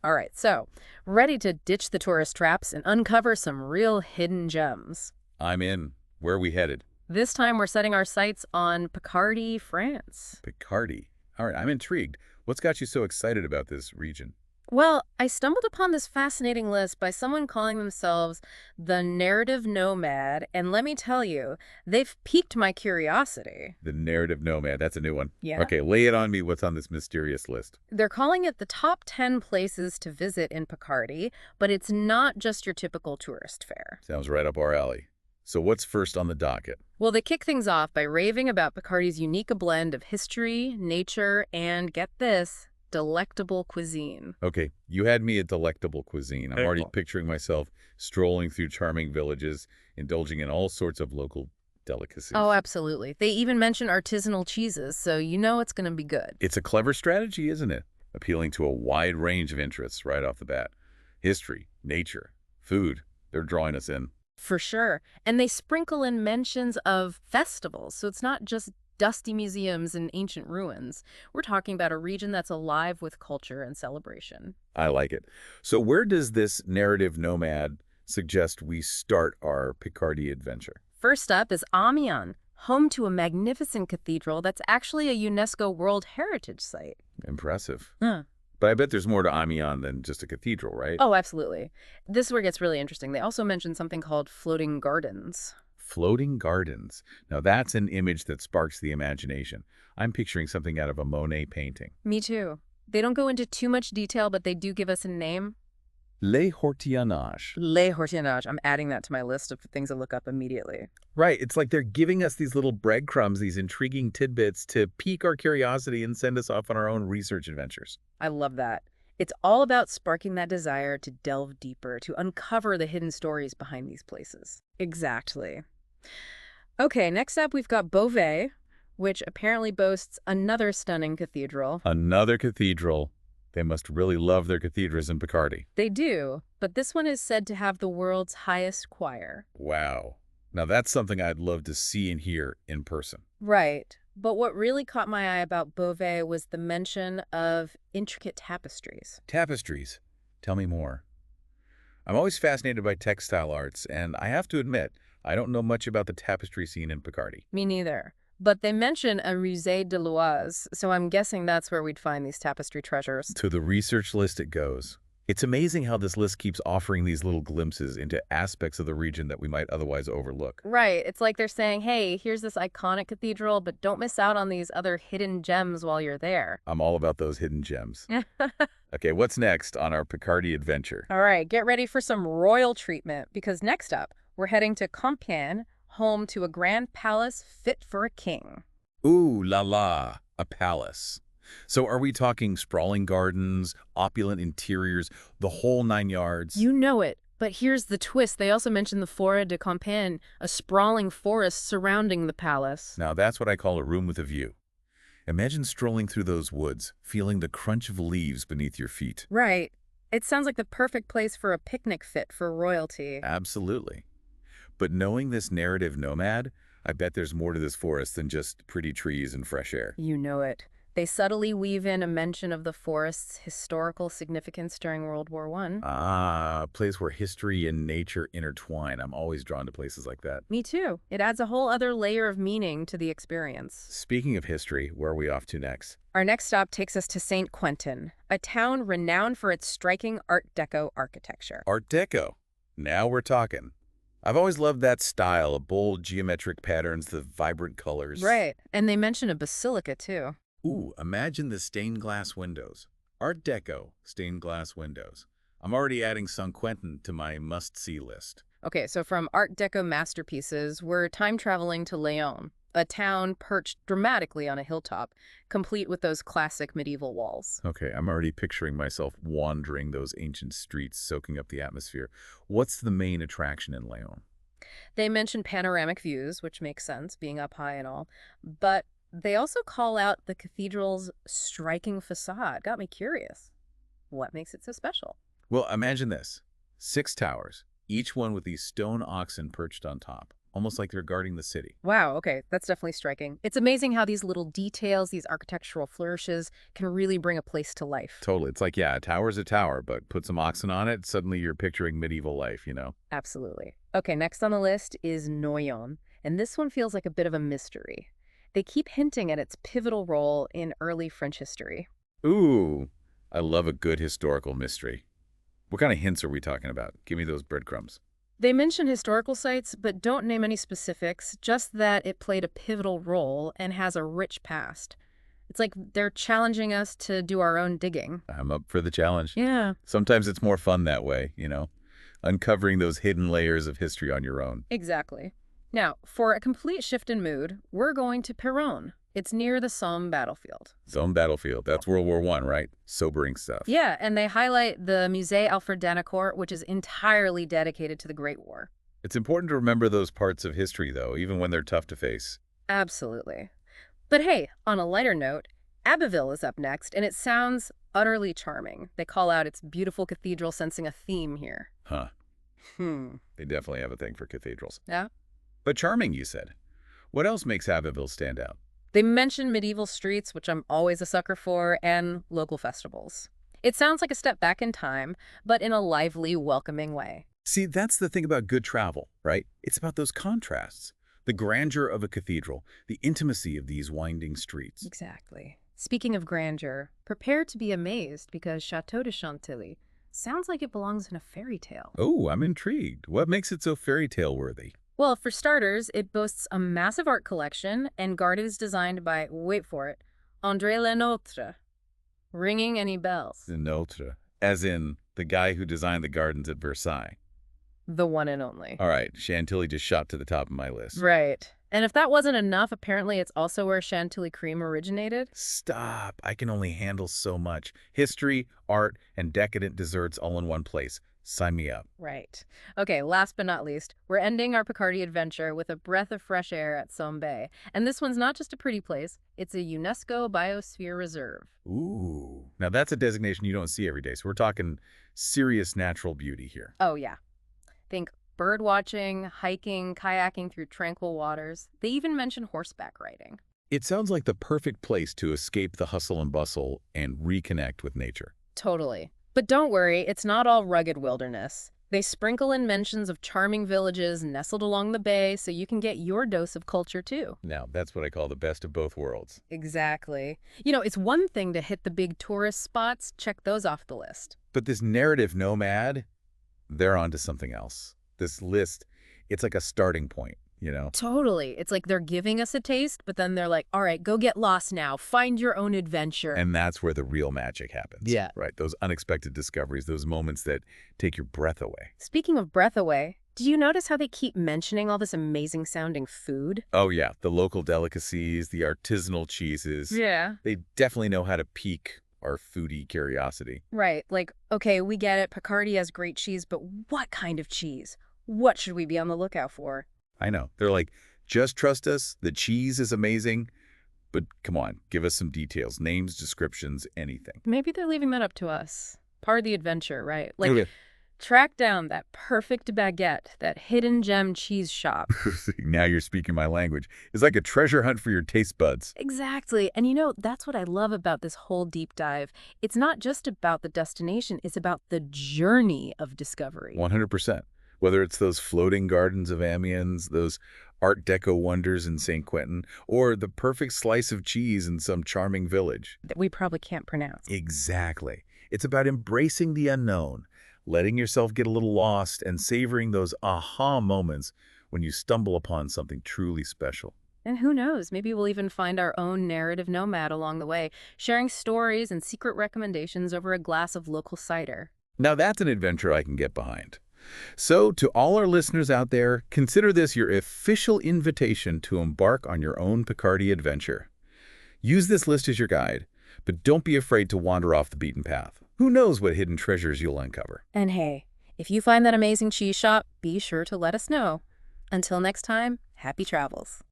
All right, so ready to ditch the tourist traps and uncover some real hidden gems. I'm in. Where are we headed? This time we're setting our sights on Picardy, France. Picardy. All right, I'm intrigued. What's got you so excited about this region? Well, I stumbled upon this fascinating list by someone calling themselves the narrative nomad, and let me tell you, they've piqued my curiosity. The narrative nomad. That's a new one. Yeah? Okay, lay it on me. What's on this mysterious list? They're calling it the top 10 places to visit in Picardy, but it's not just your typical tourist fare. Sounds right up our alley. So what's first on the docket? Well, they kick things off by raving about Picardy's unique blend of history, nature, and get this, delectable cuisine. Okay, you had me at delectable cuisine. I'm already Excellent. picturing myself strolling through charming villages, indulging in all sorts of local Oh, delicacies. absolutely. They even mention artisanal cheeses, so you know it's going to be good. It's a clever strategy, isn't it? Appealing to a wide range of interests right off the bat. History, nature, food. They're drawing us in. For sure. And they sprinkle in mentions of festivals, so it's not just dusty museums and ancient ruins. We're talking about a region that's alive with culture and celebration. I like it. So where does this narrative nomad suggest we start our Picardy adventure? First up is Amiens, home to a magnificent cathedral that's actually a UNESCO World Heritage Site. Impressive. Huh. But I bet there's more to Amiens than just a cathedral, right? Oh, absolutely. This is where it gets really interesting. They also mention something called floating gardens. Floating gardens. Now that's an image that sparks the imagination. I'm picturing something out of a Monet painting. Me too. They don't go into too much detail, but they do give us a name. Les Hortianages. Les Hortienage. I'm adding that to my list of things to look up immediately. Right, it's like they're giving us these little breadcrumbs, these intriguing tidbits to pique our curiosity and send us off on our own research adventures. I love that. It's all about sparking that desire to delve deeper, to uncover the hidden stories behind these places. Exactly. Okay, next up we've got Beauvais, which apparently boasts another stunning cathedral. Another cathedral. They must really love their cathedrals in Picardy. They do, but this one is said to have the world's highest choir. Wow. Now that's something I'd love to see and hear in person. Right. But what really caught my eye about Beauvais was the mention of intricate tapestries. Tapestries. Tell me more. I'm always fascinated by textile arts, and I have to admit, I don't know much about the tapestry scene in Picardy. Me neither. But they mention a Musée de l'Oise, so I'm guessing that's where we'd find these tapestry treasures. To the research list it goes. It's amazing how this list keeps offering these little glimpses into aspects of the region that we might otherwise overlook. Right. It's like they're saying, hey, here's this iconic cathedral, but don't miss out on these other hidden gems while you're there. I'm all about those hidden gems. Okay, what's next on our Picardy adventure? All right, get ready for some royal treatment because next up, we're heading to Compiègne, home to a grand palace fit for a king. Ooh la la, a palace. So are we talking sprawling gardens, opulent interiors, the whole 9 yards? You know it. But here's the twist. They also mention the Forêt de Compiègne, a sprawling forest surrounding the palace. Now that's what I call a room with a view. Imagine strolling through those woods, feeling the crunch of leaves beneath your feet. Right. It sounds like the perfect place for a picnic fit for royalty. Absolutely. But knowing this narrative nomad, I bet there's more to this forest than just pretty trees and fresh air. You know it. They subtly weave in a mention of the forest's historical significance during World War I. Ah, a place where history and nature intertwine. I'm always drawn to places like that. Me too. It adds a whole other layer of meaning to the experience. Speaking of history, where are we off to next? Our next stop takes us to Saint Quentin, a town renowned for its striking Art Deco architecture. Art Deco. Now we're talking. I've always loved that style, of bold geometric patterns, the vibrant colors. Right. And they mention a basilica too. Ooh, imagine the stained glass windows. Art Deco stained glass windows. I'm already adding Saint Quentin to my must-see list. Okay, so from Art Deco masterpieces, we're time traveling to Lyon, a town perched dramatically on a hilltop, complete with those classic medieval walls. Okay, I'm already picturing myself wandering those ancient streets, soaking up the atmosphere. What's the main attraction in Lyon? They mention panoramic views, which makes sense, being up high and all, but they also call out the cathedral's striking facade. Got me curious. What makes it so special? Well, imagine this. 6 towers, each one with these stone oxen perched on top. almost like they're guarding the city. Wow, okay, that's definitely striking. It's amazing how these little details, these architectural flourishes, can really bring a place to life. Totally. It's like, yeah, a tower's a tower, but put some oxen on it, suddenly you're picturing medieval life, you know? Absolutely. Okay, next on the list is Noyon, and this one feels like a bit of a mystery. They keep hinting at its pivotal role in early French history. Ooh, I love a good historical mystery. What kind of hints are we talking about? Give me those breadcrumbs. They mention historical sites, but don't name any specifics, just that it played a pivotal role and has a rich past. It's like they're challenging us to do our own digging. I'm up for the challenge. Yeah, Sometimes it's more fun that way, you know? Uncovering those hidden layers of history on your own. exactly. Now, for a complete shift in mood, we're going to Péronne. It's near the Somme battlefield. Zone battlefield. That's World War I, right? Sobering stuff. Yeah, and they highlight the Musée Alfred Danicourt, which is entirely dedicated to the Great War. It's important to remember those parts of history, though, even when they're tough to face. Absolutely. But hey, on a lighter note, Abbeville is up next, and it sounds utterly charming. They call out its beautiful cathedral, sensing a theme here. Huh. Hmm. They definitely have a thing for cathedrals. Yeah? But charming, you said. What else makes Abbeville stand out? They mention medieval streets, which I'm always a sucker for, and local festivals. It sounds like a step back in time, but in a lively, welcoming way. See, that's the thing about good travel, right? It's about those contrasts. The grandeur of a cathedral, the intimacy of these winding streets. Exactly. Speaking of grandeur, prepare to be amazed because Chateau de Chantilly sounds like it belongs in a fairy tale. Oh, I'm intrigued. What makes it so fairy tale worthy? Well, for starters, it boasts a massive art collection, and garden is designed by, wait for it, André Lenotre. Ringing any bells? The Notre, as in the guy who designed the gardens at Versailles. The one and only. All right, Chantilly just shot to the top of my list. Right. And if that wasn't enough, apparently it's also where Chantilly cream originated. Stop. I can only handle so much. History, art, and decadent desserts all in one place. Sign me up. Right. Okay, last but not least, we're ending our Picardy adventure with a breath of fresh air at Somme Bay. And this one's not just a pretty place, it's a UNESCO Biosphere Reserve. Ooh. Now that's a designation you don't see every day, so we're talking serious natural beauty here. Oh, yeah. Think bird watching, hiking, kayaking through tranquil waters. They even mention horseback riding. It sounds like the perfect place to escape the hustle and bustle and reconnect with nature. Totally. But don't worry, it's not all rugged wilderness. They sprinkle in mentions of charming villages nestled along the bay so you can get your dose of culture too. Now, that's what I call the best of both worlds. Exactly. You know, it's one thing to hit the big tourist spots, check those off the list. But this narrative nomad, they're onto something else. This list, it's like a starting point, you know? Totally. It's like they're giving us a taste, but then they're like, all right, go get lost now. Find your own adventure. And that's where the real magic happens. Yeah. Right? Those unexpected discoveries, those moments that take your breath away. Speaking of breath away, do you notice how they keep mentioning all this amazing sounding food? Oh, yeah. The local delicacies, the artisanal cheeses. Yeah. They definitely know how to pique our foodie curiosity. Right. Like, okay, we get it. Picardy has great cheese, but what kind of cheese? What should we be on the lookout for? I know. They're like, just trust us. The cheese is amazing. But come on, give us some details, names, descriptions, anything. Maybe they're leaving that up to us. Part of the adventure, right? Like, Okay. track down that perfect baguette, that hidden gem cheese shop. Now you're speaking my language. It's like a treasure hunt for your taste buds. Exactly. And you know, that's what I love about this whole deep dive. It's not just about the destination, it's about the journey of discovery. 100%. Whether it's those floating gardens of Amiens, those Art Deco wonders in St. Quentin, or the perfect slice of cheese in some charming village. That we probably can't pronounce. Exactly. It's about embracing the unknown, letting yourself get a little lost, and savoring those aha moments when you stumble upon something truly special. And who knows, maybe we'll even find our own narrative nomad along the way, sharing stories and secret recommendations over a glass of local cider. Now that's an adventure I can get behind. So, to all our listeners out there, consider this your official invitation to embark on your own Picardy adventure. Use this list as your guide, but don't be afraid to wander off the beaten path. Who knows what hidden treasures you'll uncover? And hey, if you find that amazing cheese shop, be sure to let us know. Until next time, happy travels.